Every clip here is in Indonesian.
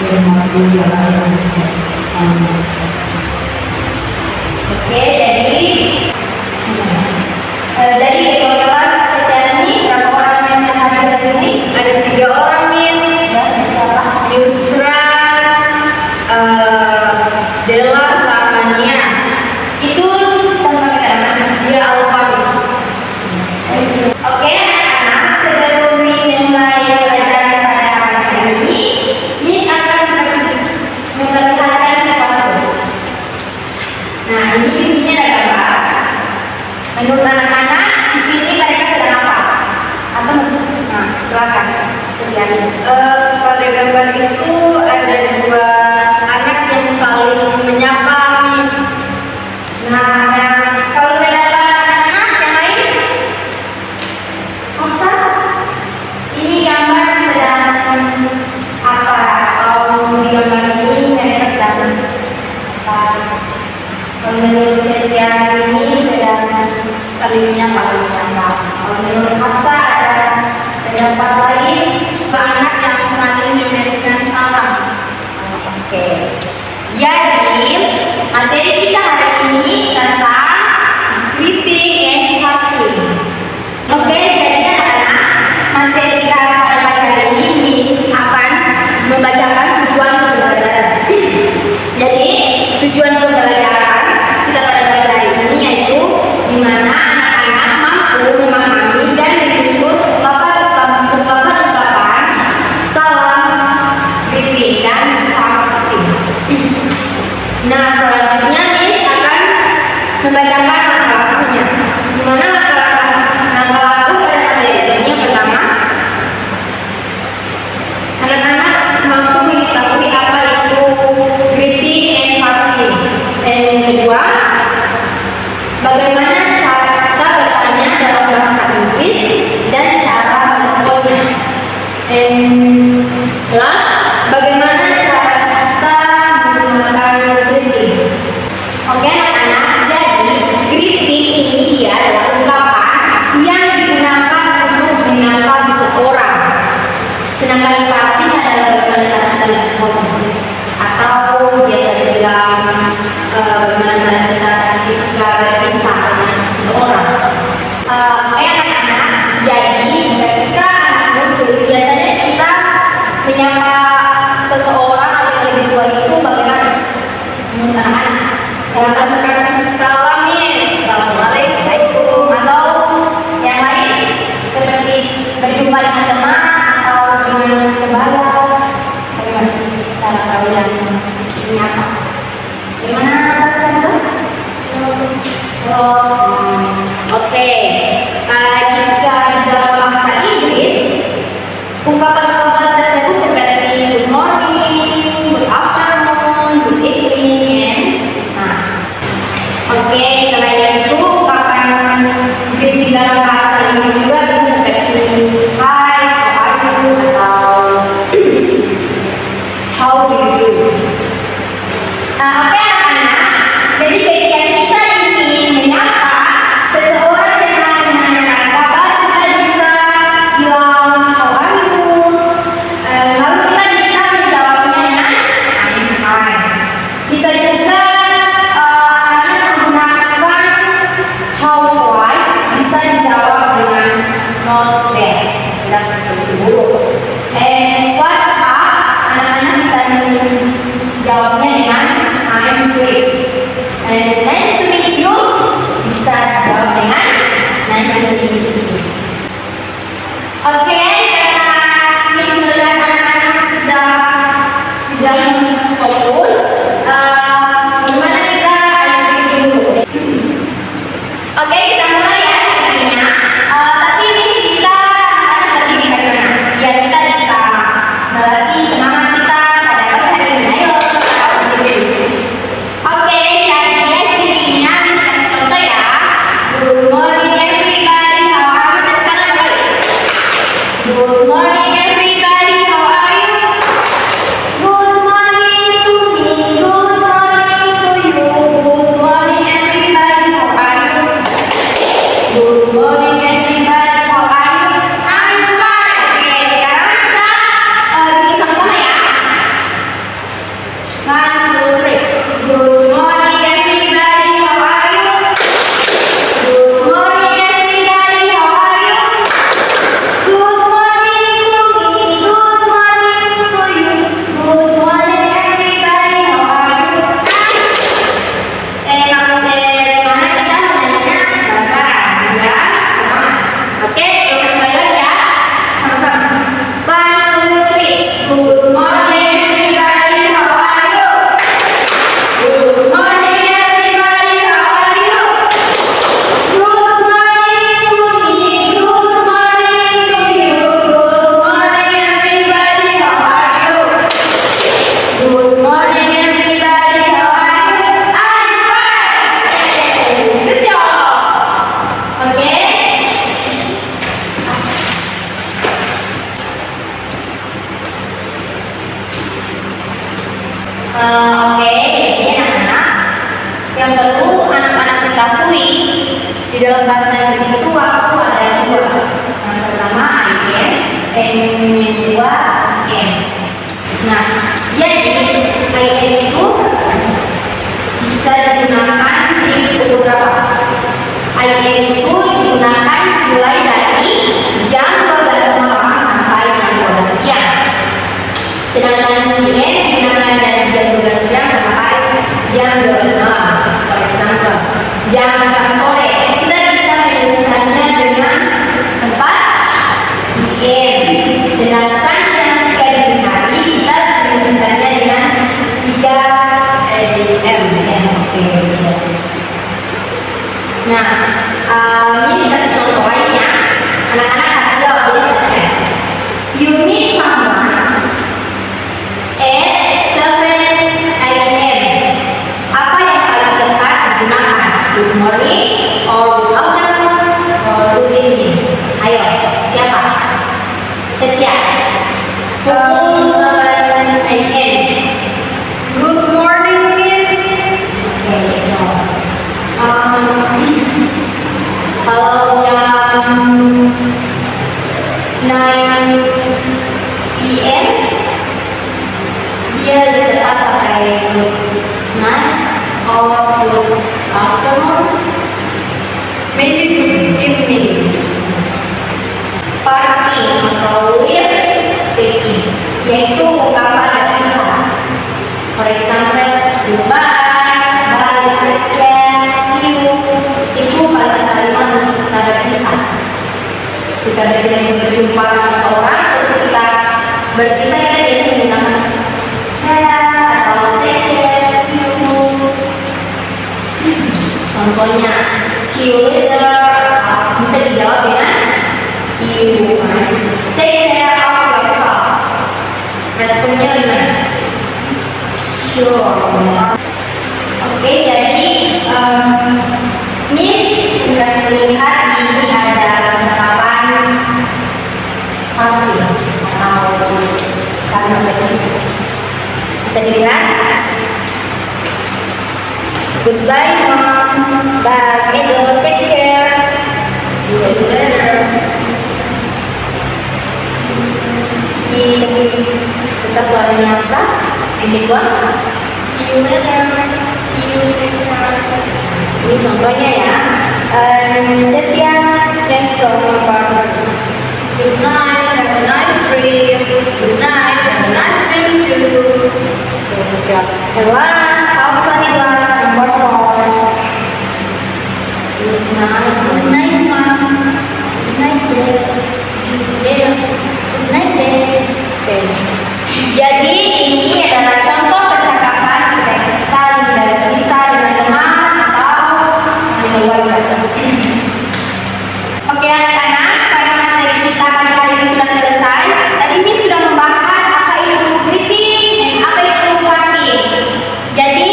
Oke, jadi kelas secara ini berapa orang yang hadir hari ini? Ada 3 orang, Miss. Yusra, Della, sama Nia. Itu tentang mana? Dia lupa, Miss. Oke, anak-anak, sebelum Miss mulai pelajaran pada hari ini, Miss akan memperlihatkan sesuatu. Nah, ini di sini ada gambar. Menurut anak-anak, di sini mereka sedang apa? Atau nah, silakan. Pada gambar itu ada 2 anak yang saling menyapa, Miss. Nah, kalau menyapa anak-anak yang lain, masa ini gambar sedang apa? Kalau di gambar ini mereka sedang apa? Kalau menurut saya ini sedang saling menyapa. Kalau menurut Hafsa ada pendapat lain, anak yang saling memberikan salam. Oke. Jadi materi kita hari ini tentang greeting and hugging. Oke, jadi anak-anak, materi kita pada pagi hari ini Miss akan membacakan tujuan pembelajaran. Jadi tujuan pembelajaran kita pada pagi hari ini yaitu di mana anak-anak mampu memahami dan menyusun ungkapan-ungkapan salam, greeting dan hugging. Nah, selanjutnya Miss akan membacakan langkah-langkahnya. Di mana langkah-langkah pada materi ini yang pertama, anak-anak mampu mengetahui apa itu greeting and hugging. Dan yang kedua, bagaimana cara kita bertanya dalam bahasa Inggris dan cara meresponnya. And last, bagaimana cara kita menggunakan greeting. Oke anak-anak, jadi greeting ini dia adalah ungkapan yang digunakan untuk menyapa seseorang. Sedangkan hugging adalah bagaimana cara kita merespon, atau biasa dibilang bagaimana cara kita ketika berpisah dengan seseorang. Anak-anak, jadi ketika anak muslim biasanya kita menyapa seseorang yang lebih tua itu bagaimana? Menurut anak-anak, salam, Miss. Assalamualaikum. Atau yang lain seperti berjumpa dengan teman atau dengan sebaya. Bagaimana cara kalian menyapa? Gimana selesai itu? Oke. Jika dalam bahasa Inggris, ungkapan-ungkapan tersebut seperti good morning, good afternoon, good evening, oke. Selain itu, ungkapan greeting dalam bahasa Inggris juga bisa seperti hi, how are you, atau how do you do. Oke anak-anak, jadi ketika kita ingin menyapa seseorang yang menanyakan kabar, kita bisa bilang how are you, lalu kita bisa menjawabnya dengan I'm fine. Bisa juga menggunakan housewife, bisa dijawab dengan not bad, tidak begitu buruk. WhatsApp, anak-anak bisa Oke, jadi anak-anak yang perlu anak-anak ketahui di dalam bahasa Inggris itu waktu ada dua. Yang pertama I am, yang kedua am. Nah, jadi I am itu bisa digunakan di beberapa. I am itu digunakan mulai dari jam 12 malam sampai jam 12 siang. Sedangkan am digunakan dari jam 12 siang sampai jam 12 malam. For example, jam 4 sore kita bisa menuliskannya dengan 4 am. Sedangkan jam 3 dini hari kita menuliskannya dengan 3 am. Oke. Nah, ini kasih contoh lainnya. Anak-anak harus jawab ya. You meet someone at 7 a.m. Apa yang paling tepat digunakan? Good morning, or good afternoon, or good evening? Ayo, siapa? Setia. Pukul 7 a.m. Good morning, Miss. Oke, jawab. Kalau jam 9 p.m. dia tetap pakai good night or good afternoon. Maybe good evening. Party atau leave taking, yaitu ungkapan terpisah. For example, goodbye, bye, take care, see you. Itu kalimat-kalimat untuk tanda pisah. Kita berjumpa seseorang, terus kita berpisah, kita biasanya menggunakan atau take care, see you. Contohnya, see you later, bisa dijawab dengan see you. Take care of yourself. Responnya gimana? Sure. Oke, jadi Miss kasih lihat ini ada percakapan party atau kalimat berpisah. Bisa dilihat. Goodbye mom, bye Edo, take care, see you later. Dikasih besar suaranya Elsa. Yang kedua, see you later, see you later. Ini contohnya ya. Setia yang keempat. Good night, have a nice dream. Good night, have a nice dream too. Good job. And last, Elsa Nila, number 4. Good night. Good night, mom. Good night, dad. Good night, dad. Oke. Jadi ini adalah contoh percakapan kita tidak bisa dengan teman atau keluarga. Oke anak-anak, karena materi kita pada hari ini sudah selesai. Tadi Miss sudah membahas apa itu greeting dan apa itu party. Jadi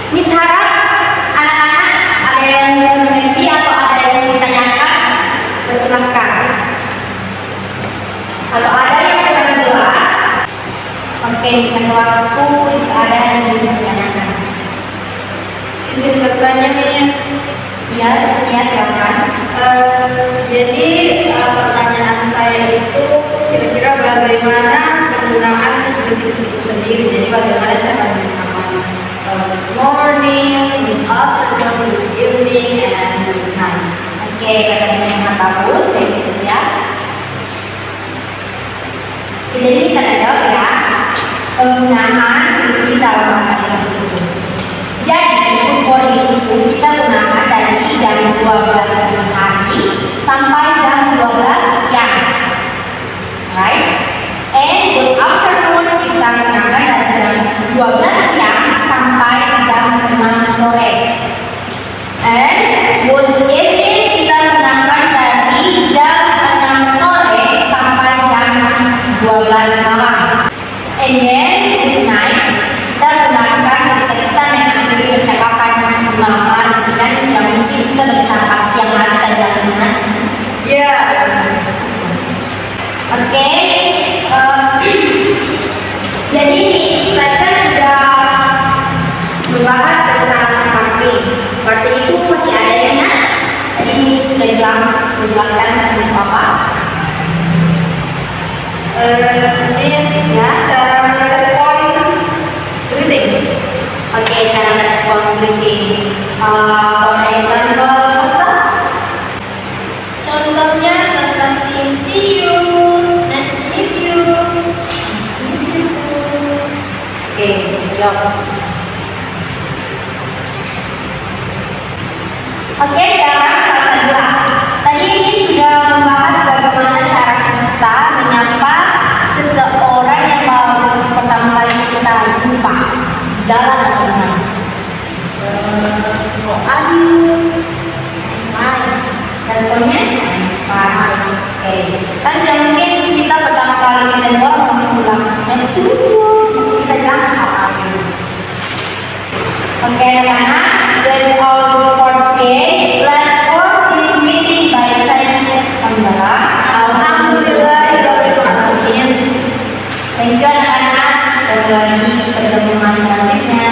Miss harap anak-anak ada yang mengerti atau ada yang ditanyakan, bersilahkan. Kalau ada yang kurang jelas, oke, kasih waktu jika ada yang ditanyakan. Izin bertanya, Miss. Ya, silakan. Jadi pertanyaan saya itu kira-kira bagaimana penggunaan greetings itu sendiri. Jadi bagaimana cara menggunakan good morning, good afternoon, good evening, and good night. Oke, pertanyaan yang sangat bagus, saya bisa lihat. Jadi bisa dijawab ya. Penggunaan greeting dalam bahasa Inggris itu. Jadi, good morning itu kita gunakan dari jam 12 pagi sampai jam 12 siang. Right? And good afternoon kita gunakan dari jam 12 siang sampai jam 6 sore. And good evening kita gunakan dari jam 6 sore sampai jam 12 malam. And then good night kita gunakan ketika kita mengakhiri percakapan malam hari, dan tidak mungkin kita bercakap siang hari tadi. Ya. Oke. Jadi Miss, kita sudah menjelaskan tentang apa? Ini ya cara merespon greetings. Oke, cara respon greeting. For example, Hafsa. Contohnya seperti see you, nice to meet you. Oke, good job. Oke, sekarang salah kedua. Tadi ini sudah membahas bagaimana cara kita menyapa seseorang yang baru pertama kali kita jumpa di jalan atau di mana. Hai, responnya hai. Oke, kan tidak mungkin kita pertama kali ketemu orang langsung bilang nice to meet you. Mesti kita bilang apa? Oke, anak-anak, that's all for today. Let's close this meeting by saying alhamdulillah. Alhamdulillahirobbilalamin. Thank you anak-anak. Kita lagi pertemuan selanjutnya.